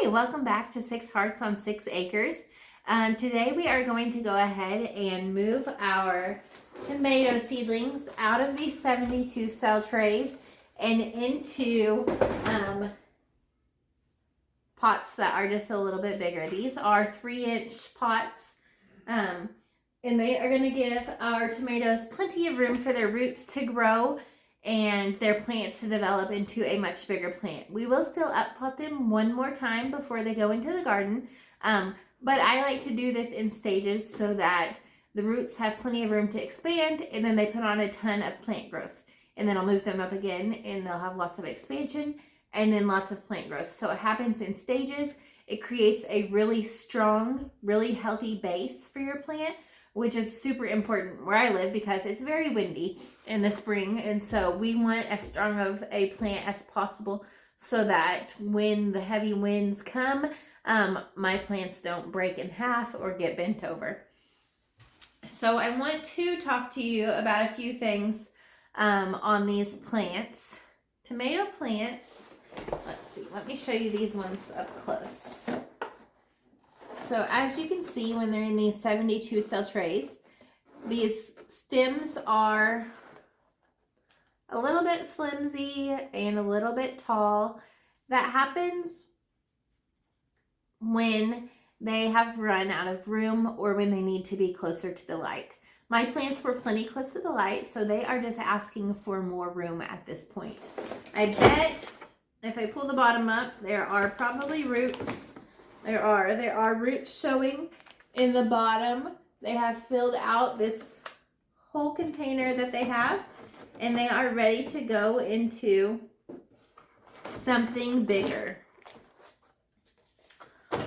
Hey, welcome back to 6 Hearts on 6 Acres. Today we are going to go ahead and move our tomato seedlings out of these 72 cell trays and into pots that are just a little bit bigger. These are 3-inch pots, and they are going to give our tomatoes plenty of room for their roots to grow and their plants to develop into a much bigger plant. We will still uppot them one more time before they go into the garden, but I like to do this in stages so that the roots have plenty of room to expand, and then they put on a ton of plant growth. And then I'll move them up again and they'll have lots of expansion and then lots of plant growth. So it happens in stages. It creates a really strong, really healthy base for your plant, which is super important where I live because it's very windy in the spring. And so we want as strong of a plant as possible so that when the heavy winds come, my plants don't break in half or get bent over. So I want to talk to you about a few things on these plants. Tomato plants, let's see, let me show you these ones up close. So as you can see, when they're in these 72 cell trays, these stems are a little bit flimsy and a little bit tall. That happens when they have run out of room or when they need to be closer to the light. My plants were plenty close to the light, so they are just asking for more room at this point. I bet if I pull the bottom up, there are probably roots. There are roots showing in the bottom. They have filled out this whole container that they have, and they are ready to go into something bigger.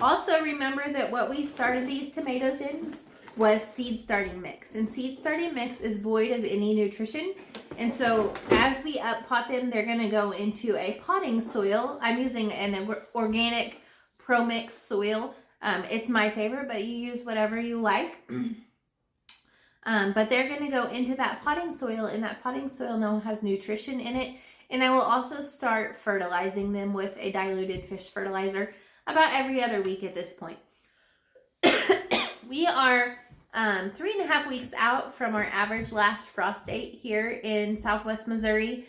Also, remember that what we started these tomatoes in was seed starting mix, and seed starting mix is void of any nutrition. And so as we uppot them, they're going to go into a potting soil. I'm using an organic Pro Mix soil. It's my favorite, but you use whatever you like. But they're going to go into that potting soil, and that potting soil now has nutrition in it. And I will also start fertilizing them with a diluted fish fertilizer about every other week at this point. We are 3.5 weeks out from our average last frost date here in Southwest Missouri.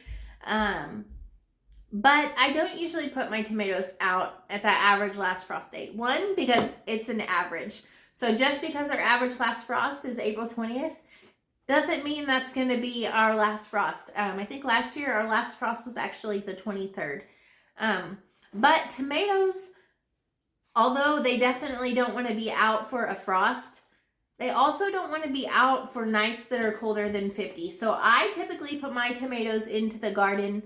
But I don't usually put my tomatoes out at that average last frost date. One, because it's an average. So just because our average last frost is April 20th, doesn't mean that's going to be our last frost. I think last year our last frost was actually the 23rd. But tomatoes, although they definitely don't want to be out for a frost, they also don't want to be out for nights that are colder than 50. So I typically put my tomatoes into the garden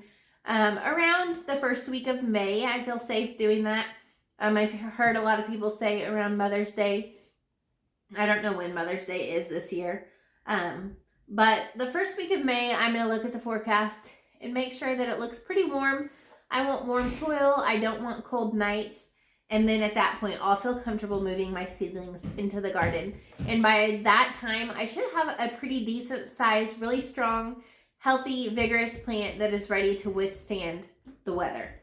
around the first week of May. I feel safe doing that. I've heard a lot of people say around Mother's Day. I don't know when Mother's Day is this year. But the first week of May, I'm going to look at the forecast and make sure that it looks pretty warm. I want warm soil. I don't want cold nights. And then at that point, I'll feel comfortable moving my seedlings into the garden. And by that time, I should have a pretty decent sized, really strong, healthy, vigorous plant that is ready to withstand the weather.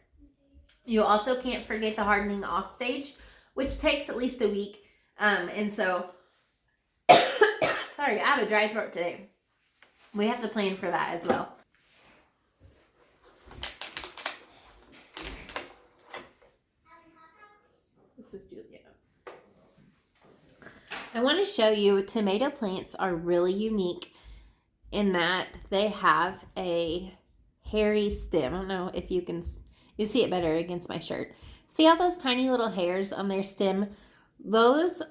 You also can't forget the hardening off stage, which takes at least a week. And so, sorry, I have a dry throat today. We have to plan for that as well. This is Julia. I want to show you tomato plants are really unique in that they have a hairy stem. I don't know if you see it better against my shirt. See all those tiny little hairs on their stem? Those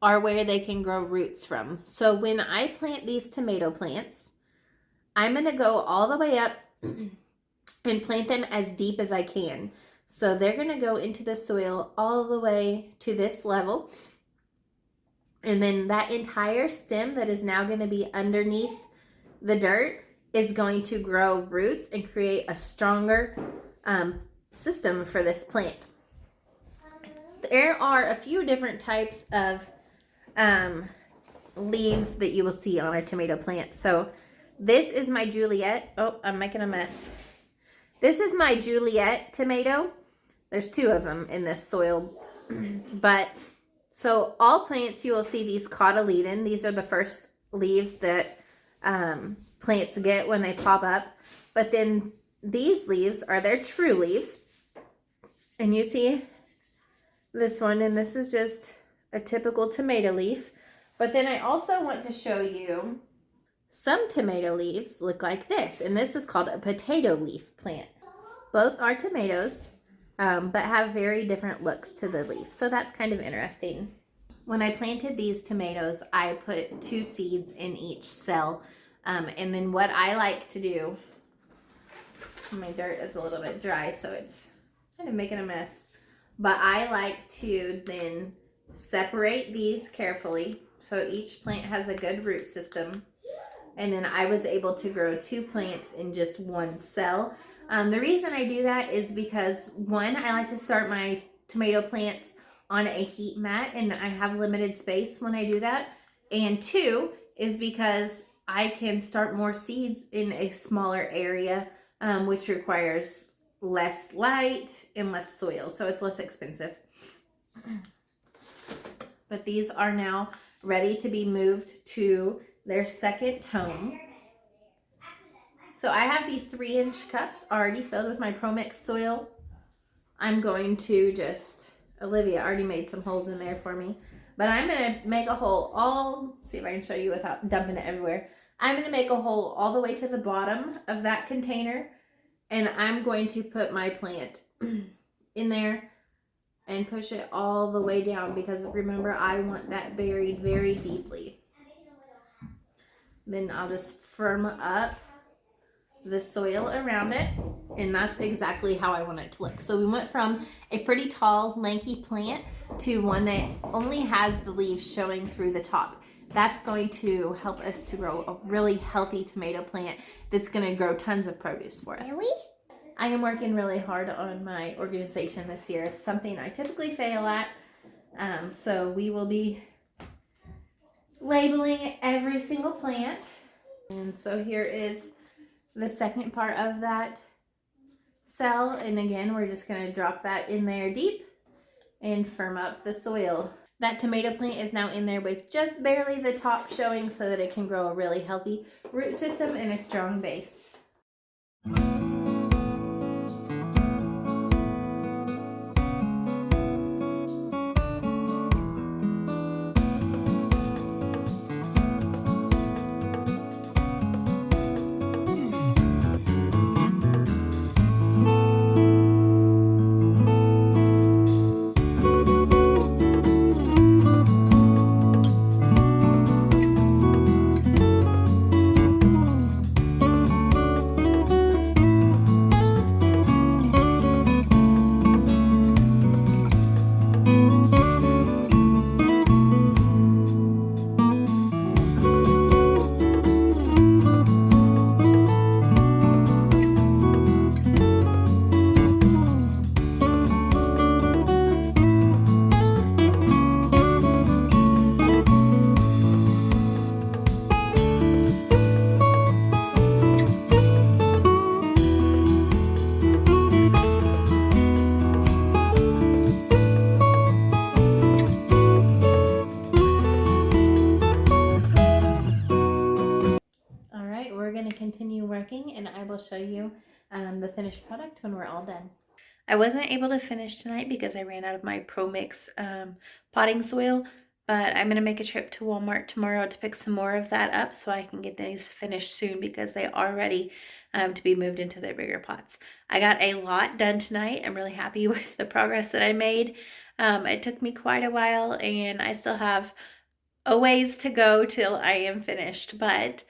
are where they can grow roots from. So when I plant these tomato plants, I'm going to go all the way up and plant them as deep as I can. So they're going to go into the soil all the way to this level. And then that entire stem that is now going to be underneath the dirt is going to grow roots and create a stronger system for this plant. There are a few different types of leaves that you will see on a tomato plant. So this is my Juliet. Oh, I'm making a mess. This is my Juliet tomato. There's 2 of them in this soil. But so all plants, you will see these cotyledon. These are the first leaves that plants get when they pop up. But then these leaves are their true leaves. And you see this one, and this is just a typical tomato leaf. But then I also want to show you some tomato leaves look like this, and this is called a potato leaf plant. Both are tomatoes, but have very different looks to the leaf, so that's kind of interesting. When I planted these tomatoes, I put 2 seeds in each cell, and then what I like to do, my dirt is a little bit dry, so it's kind of making a mess, but I like to then separate these carefully so each plant has a good root system. And then I was able to grow 2 plants in just 1 cell. The reason I do that is because 1, I like to start my tomato plants on a heat mat, and I have limited space when I do that. And 2 is because I can start more seeds in a smaller area, which requires less light and less soil, so it's less expensive. But these are now ready to be moved to their second home. So I have these 3-inch cups already filled with my ProMix soil. I'm going to just, Olivia already made some holes in there for me, but I'm going to make a hole see if I can show you without dumping it everywhere. I'm going to make a hole all the way to the bottom of that container, and I'm going to put my plant in there and push it all the way down, because remember, I want that buried very deeply. Then I'll just firm up the soil around it, and that's exactly how I want it to look. So we went from a pretty tall, lanky plant to one that only has the leaves showing through the top. That's going to help us to grow a really healthy tomato plant that's going to grow tons of produce for us. Really? I am working really hard on my organization this year. It's something I typically fail at. So we will be labeling every single plant. And so here is the second part of that cell. And again, we're just going to drop that in there deep and firm up the soil. That tomato plant is now in there with just barely the top showing so that it can grow a really healthy root system and a strong base. Continue working, and I will show you the finished product when we're all done. I wasn't able to finish tonight because I ran out of my ProMix potting soil, but I'm going to make a trip to Walmart tomorrow to pick some more of that up so I can get these finished soon, because they are ready to be moved into their bigger pots. I got a lot done tonight. I'm really happy with the progress that I made. It took me quite a while, and I still have a ways to go till I am finished, but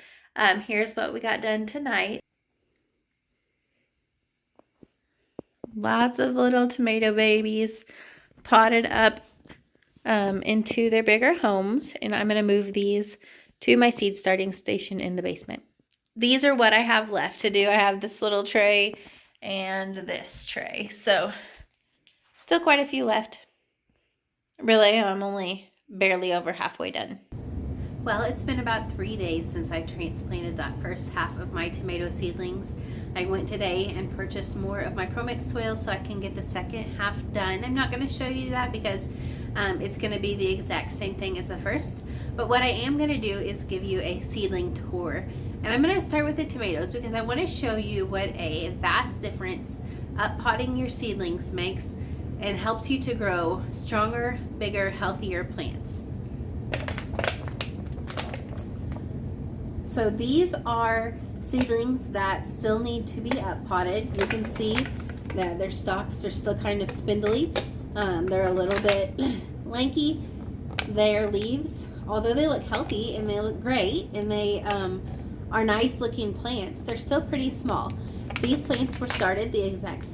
here's what we got done tonight. Lots of little tomato babies potted up into their bigger homes, and I'm going to move these to my seed starting station in the basement. These are what I have left to do. I have this little tray and this tray, so still quite a few left. Really, I'm only barely over halfway done. Well, it's been about 3 days since I transplanted that first half of my tomato seedlings. I went today and purchased more of my ProMix soil so I can get the second half done. I'm not going to show you that because it's going to be the exact same thing as the first. But what I am going to do is give you a seedling tour. And I'm going to start with the tomatoes because I want to show you what a vast difference potting your seedlings makes and helps you to grow stronger, bigger, healthier plants. So these are seedlings that still need to be potted. You can see that their stalks are still kind of spindly. They're a little bit lanky. Their leaves, although they look healthy and they look great and they are nice looking plants, they're still pretty small. These plants were started the exact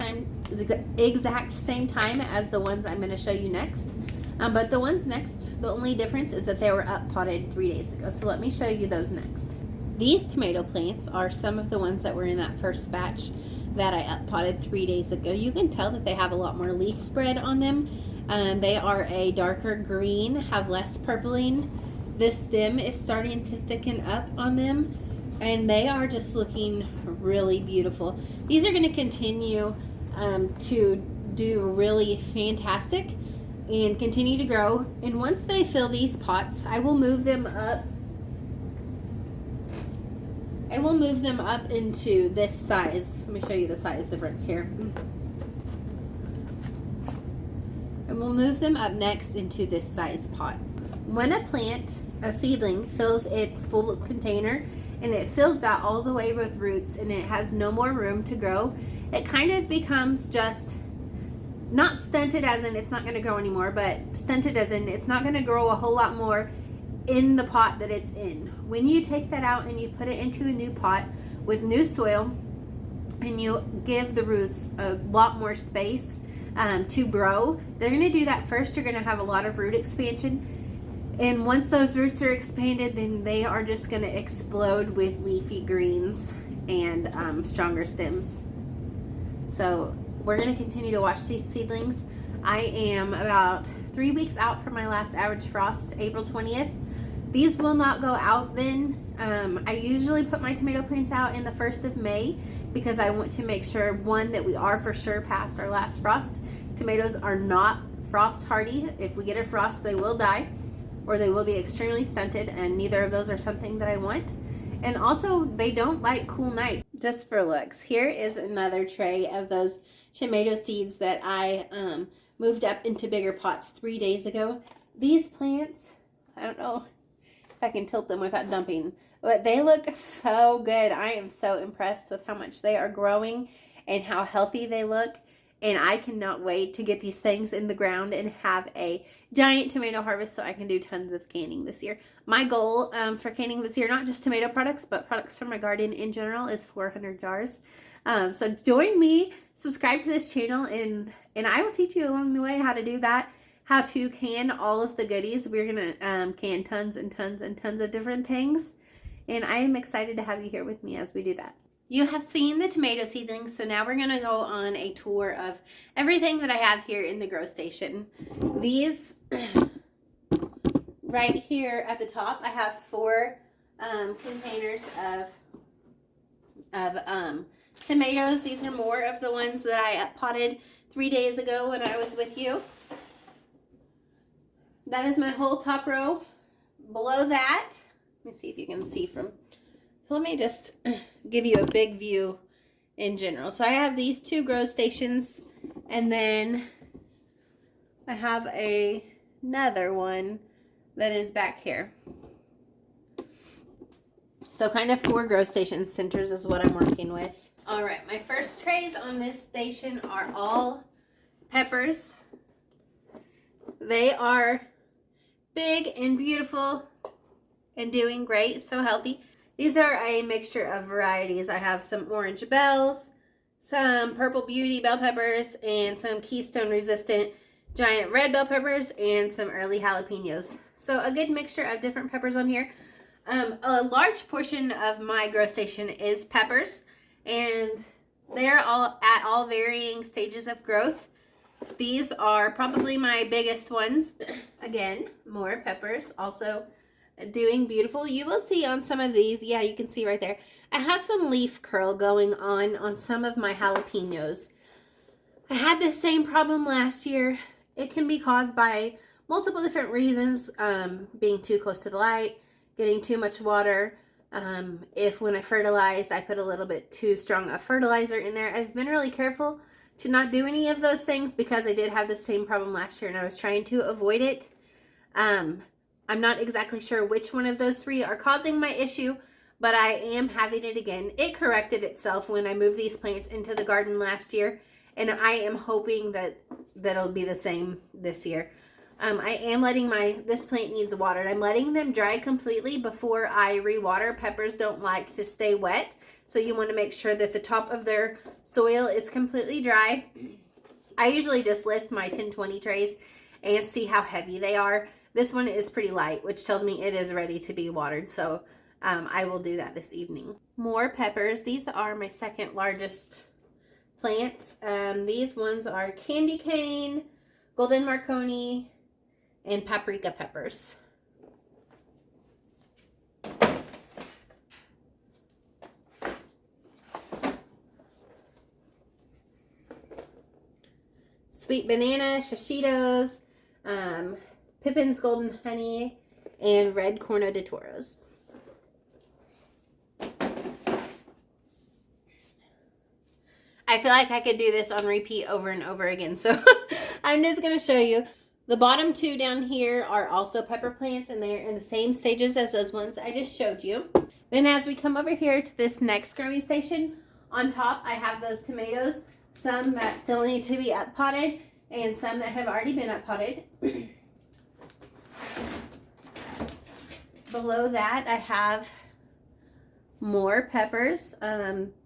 same time as the ones I'm going to show you next. But the ones next, the only difference is that they were potted 3 days ago. So let me show you those next. These tomato plants are some of the ones that were in that first batch that I potted 3 days ago. You can tell that they have a lot more leaf spread on them. They are a darker green, have less purpling. This stem is starting to thicken up on them, and they are just looking really beautiful. These are going to continue to do really fantastic and continue to grow. And once they fill these pots, I will move them up. I will move them up into this size. Let me show you the size difference here. And we'll move them up next into this size pot. When a plant, a seedling, fills its full container and it fills that all the way with roots and it has no more room to grow, it kind of becomes just not stunted as in it's not going to grow anymore, but stunted as in it's not going to grow a whole lot more in the pot that it's in. When you take that out and you put it into a new pot with new soil and you give the roots a lot more space to grow, they're going to do that first. You're going to have a lot of root expansion, and once those roots are expanded, then they are just going to explode with leafy greens and stronger stems. So we're going to continue to watch these seedlings. I am about 3 weeks out from my last average frost, April 20th. These will not go out then. I usually put my tomato plants out in the 1st of May because I want to make sure, one, that we are for sure past our last frost. Tomatoes are not frost hardy. If we get a frost, they will die or they will be extremely stunted, and neither of those are something that I want. And also, they don't like cool nights. Just for looks, here is another tray of those tomato seeds that I moved up into bigger pots 3 days ago. These plants, I don't know if I can tilt them without dumping, but they look so good. I am so impressed with how much they are growing and how healthy they look. And I cannot wait to get these things in the ground and have a giant tomato harvest so I can do tons of canning this year. My goal for canning this year, not just tomato products, but products from my garden in general, is 400 jars. So join me, subscribe to this channel, and I will teach you along the way how to do that, how to can all of the goodies. We're going to can tons and tons and tons of different things. And I am excited to have you here with me as we do that. You have seen the tomato seedlings, so now we're going to go on a tour of everything that I have here in the grow station. These, right here at the top, I have 4 containers of tomatoes. These are more of the ones that I potted 3 days ago when I was with you. That is my whole top row. Below that, let me see if you can see from... So let me just give you a big view in general. So I have these 2 grow stations, and then I have another one that is back here. So kind of 4 grow station centers is what I'm working with. All right, my first trays on this station are all peppers. They are big and beautiful and doing great, so healthy. These are a mixture of varieties. I have some orange bells, some purple beauty bell peppers, and some keystone resistant giant red bell peppers, and some early jalapenos. So a good mixture of different peppers on here. A large portion of my grow station is peppers, and they're all at all varying stages of growth. These are probably my biggest ones. Again, more peppers, also doing beautiful. You will see on some of these, yeah, you can see right there. I have some leaf curl going on some of my jalapenos. I had this same problem last year. It can be caused by multiple different reasons, being too close to the light, getting too much water. If when I fertilized, I put a little bit too strong of fertilizer in there. I've been really careful to not do any of those things because I did have the same problem last year and I was trying to avoid it. I'm not exactly sure which one of those three are causing my issue, but I am having it again. It corrected itself when I moved these plants into the garden last year, and I am hoping that it'll be the same this year. I am letting this plant needs watered. I'm letting them dry completely before I rewater. Peppers don't like to stay wet, so you want to make sure that the top of their soil is completely dry. I usually just lift my 1020 trays and see how heavy they are. This one is pretty light, which tells me it is ready to be watered, so I will do that this evening. More peppers. These are my second largest plants. These ones are candy cane, golden Marconi, and paprika peppers. Sweet banana, shishitos, Pippin's golden honey, and red corno de toros. I feel like I could do this on repeat over and over again, so I'm just going to show you. The bottom two down here are also pepper plants, and they're in the same stages as those ones I just showed you. Then as we come over here to this next growing station, on top I have those tomatoes, some that still need to be up potted and some that have already been up potted. Below that I have more peppers.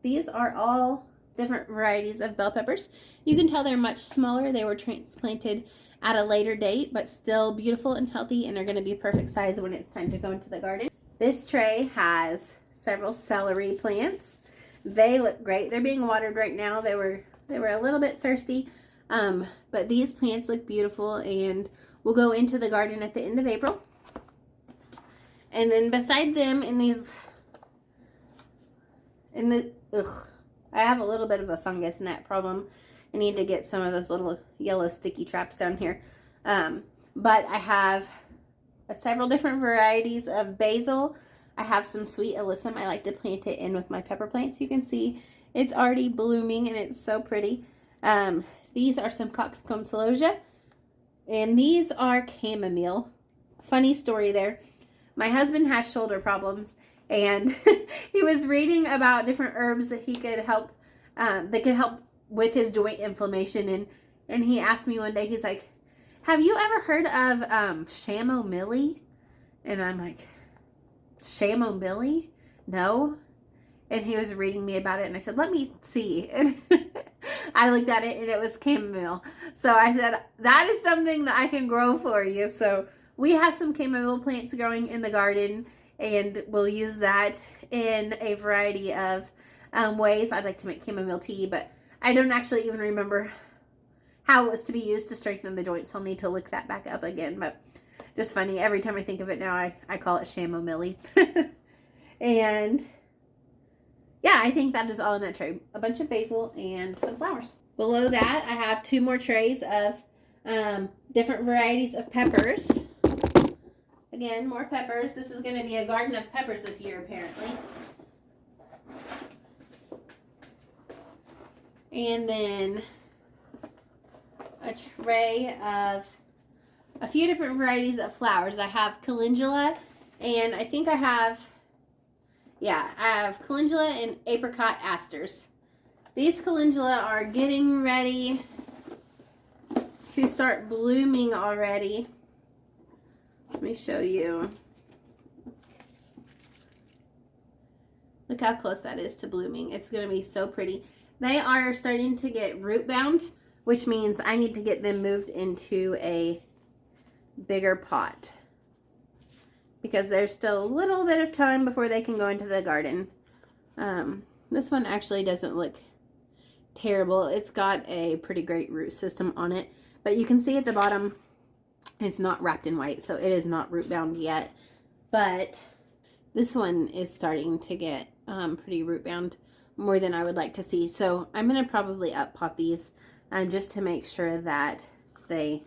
These are all different varieties of bell peppers. You can tell they're much smaller. They were transplanted at a later date, but still beautiful and healthy, and are going to be perfect size when it's time to go into the garden. This tray has several celery plants. They look great. They're being watered right now. They were a little bit thirsty, but these plants look beautiful and will go into the garden at the end of April. And then beside them I have a little bit of a fungus gnat problem. I need to get some of those little yellow sticky traps down here. But I have several different varieties of basil. I have some sweet alyssum. I like to plant it in with my pepper plants. You can see it's already blooming and it's so pretty. These are some coxcomb celosia. And these are chamomile. Funny story there. My husband has shoulder problems, and he was reading about different herbs that he could help with his joint inflammation, and he asked me one day, he's like, have you ever heard of chamomile? And I'm like, chamomile? No. And he was reading me about it, and I said, let me see. And I looked at it, and it was chamomile. So I said, that is something that I can grow for you. So we have some chamomile plants growing in the garden, and we'll use that in a variety of ways. I'd like to make chamomile tea, but I don't actually even remember how it was to be used to strengthen the joints, so I'll need to look that back up again. But just funny, every time I think of it now, I call it chamomile. And yeah, I think that is all in that tray. A bunch of basil and some flowers. Below that, I have two more trays of different varieties of peppers. Again, more peppers. This is going to be a garden of peppers this year, apparently. And then a tray of a few different varieties of flowers. I have calendula, and I think I have calendula and apricot asters. These calendula are getting ready to start blooming already. Let me show you. Look how close that is to blooming. It's going to be so pretty. They are starting to get root bound, which means I need to get them moved into a bigger pot, because there's still a little bit of time before they can go into the garden. This one actually doesn't look terrible. It's got a pretty great root system on it, but you can see at the bottom it's not wrapped in white, so it is not root bound yet. But this one is starting to get pretty root bound, more than I would like to see. So I'm going to probably up pot these just to make sure that you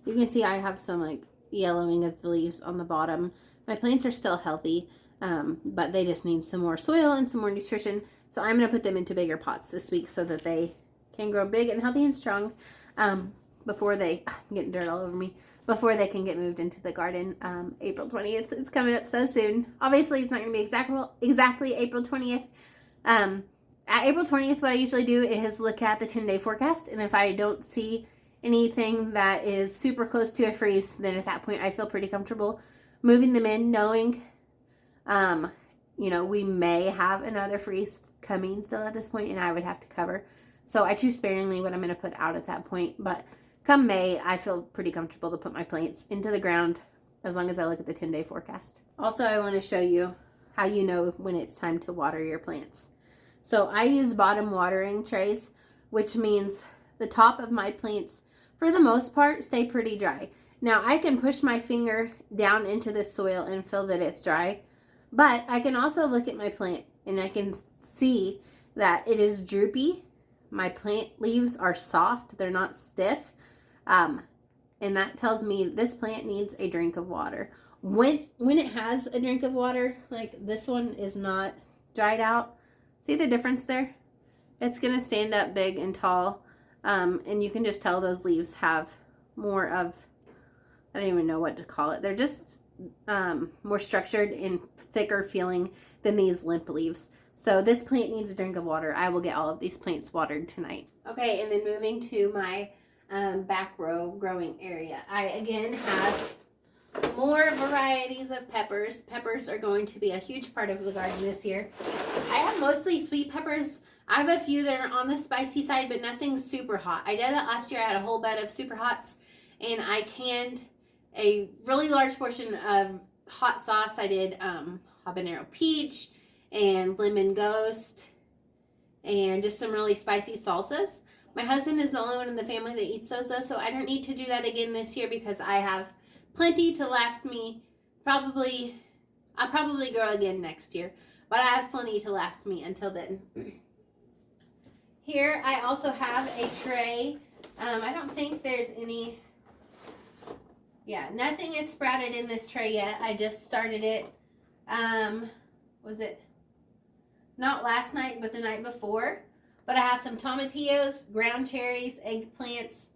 can see I have some like yellowing of the leaves on the bottom. My plants are still healthy, but they just need some more soil and some more nutrition. So I'm going to put them into bigger pots this week so that they can grow big and healthy and strong before I'm getting dirt all over me, before they can get moved into the garden. April 20th is coming up so soon. Obviously, it's not going to be exactly April 20th. At April 20th, what I usually do is look at the 10-day forecast, and if I don't see anything that is super close to a freeze, then at that point I feel pretty comfortable moving them in, knowing we may have another freeze coming still at this point, and I would have to cover. So I choose sparingly what I'm going to put out at that point. But come May, I feel pretty comfortable to put my plants into the ground as long as I look at the 10-day forecast. Also, I want to show you how you know when it's time to water your plants. So I use bottom watering trays, which means the top of my plants, for the most part, stay pretty dry. Now, I can push my finger down into the soil and feel that it's dry, but I can also look at my plant and I can see that it is droopy. My plant leaves are soft. They're not stiff. And that tells me this plant needs a drink of water. When it has a drink of water, like this one is not dried out. See the difference there? It's going to stand up big and tall. And you can just tell those leaves have more of, I don't even know what to call it. They're just more structured and thicker feeling than these limp leaves. So this plant needs a drink of water. I will get all of these plants watered tonight. Okay, and then moving to my back row growing area. I again have more varieties of peppers. Peppers are going to be a huge part of the garden this year. I have mostly sweet peppers. I have a few that are on the spicy side, but nothing super hot. I did that last year. I had a whole bed of super hots, and I canned a really large portion of hot sauce. I did habanero peach and lemon ghost and just some really spicy salsas. My husband is the only one in the family that eats those though, so I don't need to do that again this year because I have plenty to last me. I'll probably grow again next year, but I have plenty to last me until then. Here I also have a tray. I don't think there's any, nothing is sprouted in this tray yet. I just started it, was it not last night, but the night before. But I have some tomatillos, ground cherries, eggplants,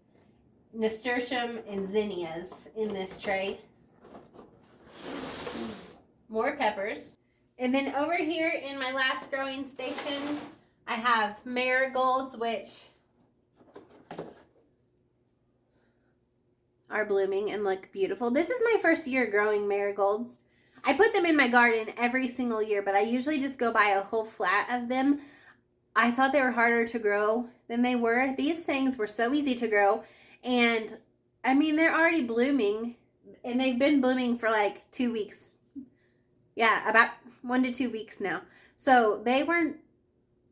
nasturtium, and zinnias in this tray. More peppers. And then over here in my last growing station, I have marigolds, which are blooming and look beautiful. This is my first year growing marigolds. I put them in my garden every single year, but I usually just go buy a whole flat of them. I thought they were harder to grow than they were. These things were so easy to grow. And I mean, they're already blooming, and they've been blooming for like 2 weeks. Yeah, about 1 to 2 weeks now. So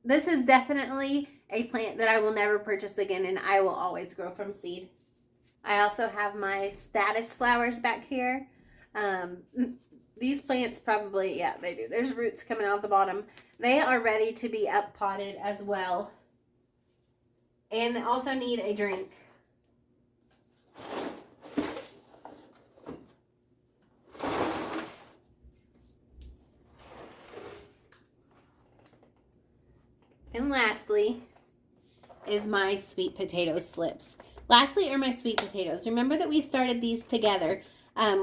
this is definitely a plant that I will never purchase again, and I will always grow from seed. I also have my status flowers back here. These plants probably, they do. There's roots coming out the bottom. They are ready to be up potted as well. And they also need a drink. And lastly is my sweet potato slips. Lastly are my sweet potatoes. Remember that we started these together.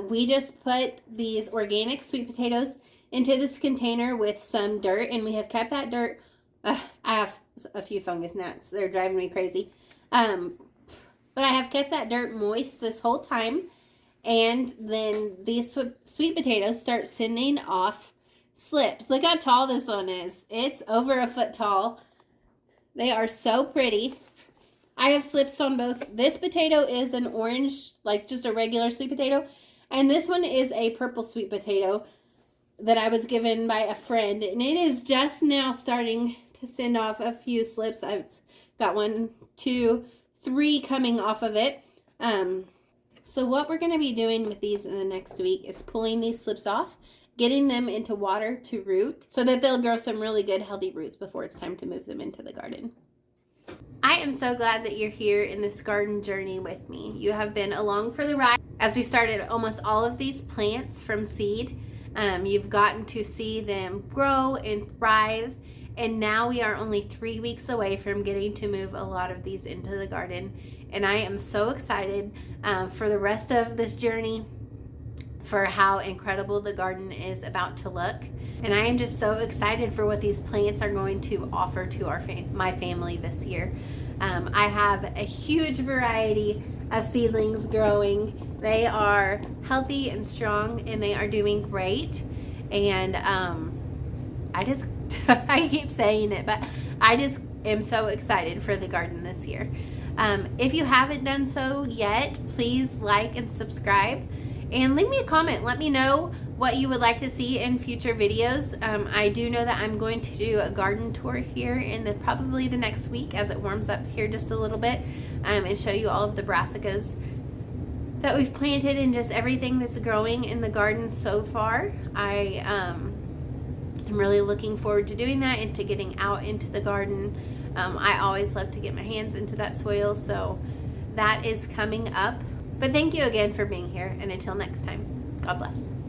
We just put these organic sweet potatoes into this container with some dirt, and we have kept that dirt. I have a few fungus gnats. They're driving me crazy. But I have kept that dirt moist this whole time. And then these sweet potatoes start sending off slips. Look how tall this one is. It's over a foot tall. They are so pretty. I have slips on both. This potato is an orange, like just a regular sweet potato. And this one is a purple sweet potato that I was given by a friend. And it is just now starting to send off a few slips. I've got 1, 2, 3 coming off of it. So what we're going to be doing with these in the next week is pulling these slips off getting them into water to root so that they'll grow some really good healthy roots before it's time to move them into the garden. I am so glad that you're here in this garden journey with me. You have been along for the ride as we started almost all of these plants from seed. You've gotten to see them grow and thrive, and now we are only 3 weeks away from getting to move a lot of these into the garden. And I am so excited for the rest of this journey, for how incredible the garden is about to look. And I am just so excited for what these plants are going to offer to my family this year. I have a huge variety of seedlings growing. They are healthy and strong, and they are doing great. And I just, I keep saying it, but I just am so excited for the garden this year. If you haven't done so yet, please like and subscribe. And leave me a comment. Let me know what you would like to see in future videos. I do know that I'm going to do a garden tour here in probably the next week as it warms up here just a little bit, and show you all of the brassicas that we've planted and just everything that's growing in the garden so far. I am really looking forward to doing that and to getting out into the garden. I always love to get my hands into that soil, so that is coming up. But thank you again for being here, and until next time, God bless.